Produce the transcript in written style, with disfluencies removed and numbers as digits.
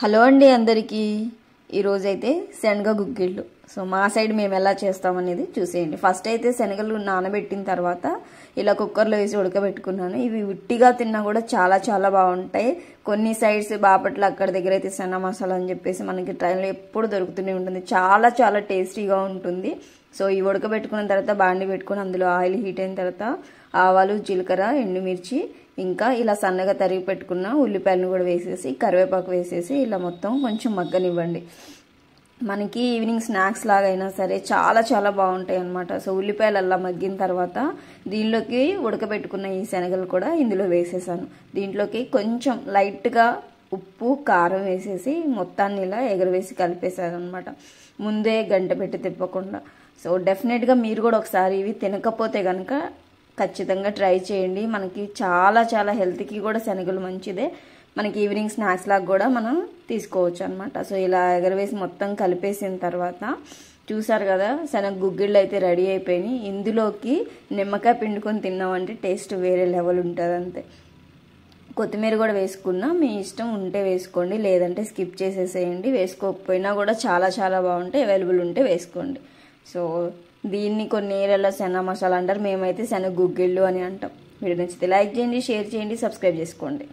Hello అండి అందరికీ. ఈరోజైతే శనగ గుగ్గిళ్ళు. సో మా సైడ్ మేము ఎలా చేస్తామనేది చూసేయండి. ఫస్ట్ అయితే శనగలు నానబెట్టిన తర్వాత ఇలా కుక్కర్లో వేసి ఉడకబెట్టుకున్నాను. ఇవి ఉట్టిగా తిన్నా కూడా చాలా చాలా బాగుంటాయి. కొన్ని సైడ్స్ బాపట్ల అక్కడ దగ్గర అయితే సన్న మసాలా అని చెప్పేసి మనకి ట్రైన్లో ఎప్పుడు దొరుకుతూనే ఉంటుంది. చాలా చాలా టేస్టీగా ఉంటుంది. సో ఈ ఉడకబెట్టుకున్న తర్వాత బాండి పెట్టుకుని అందులో ఆయిల్ హీట్ అయిన తర్వాత ఆవాలు, జీలకర్ర, ఎండుమిర్చి, ఇంకా ఇలా సన్నగా తరిగి పెట్టుకున్న ఉల్లిపాయలను కూడా వేసేసి కరివేపాకు వేసేసి ఇలా మొత్తం కొంచెం మగ్గనివ్వండి. మనకి ఈవినింగ్ స్నాక్స్ లాగా అయినా సరే చాలా చాలా బాగుంటాయి అన్నమాట. సో ఉల్లిపాయలు అలా మగ్గిన తర్వాత దీనిలోకి ఉడకబెట్టుకున్న ఈ శనగలు కూడా ఇందులో వేసేసాను. దీంట్లోకి కొంచెం లైట్గా ఉప్పు, కారం వేసేసి మొత్తాన్ని ఇలా ఎగరవేసి కలిపేసాను అనమాట. ముందే గంట పెట్టి తిప్పకుండా. సో డెఫినెట్గా మీరు కూడా ఒకసారి ఇవి తినకపోతే కనుక ఖచ్చితంగా ట్రై చేయండి. మనకి చాలా చాలా హెల్త్కి కూడా శనగలు మంచిదే. మనకి ఈవినింగ్ స్నాక్స్ లాగా కూడా మనం తీసుకోవచ్చు అనమాట. సో ఇలా ఎగరవేసి మొత్తం కలిపేసిన తర్వాత చూసారు కదా, శనగ గుగ్గిళ్ళు అయితే రెడీ అయిపోయినాయి. ఇందులోకి నిమ్మకాయ పిండుకొని తిన్నామంటే టేస్ట్ వేరే లెవెల్ ఉంటుంది అంతే. కొత్తిమీర కూడా వేసుకున్నా మీ ఇష్టం ఉంటే వేసుకోండి, లేదంటే స్కిప్ చేసేసేయండి. వేసుకోకపోయినా కూడా చాలా చాలా బాగుంటాయి. అవైలబుల్ ఉంటే వేసుకోండి. సో దీన్ని కొన్ని ఏరియాలో శనగ మసాలా అంటారు, మేమైతే శనగ గుగ్గిళ్ళు అని అంటాం. వీడియో నచ్చితే లైక్ చేయండి, షేర్ చేయండి, సబ్స్క్రైబ్ చేసుకోండి.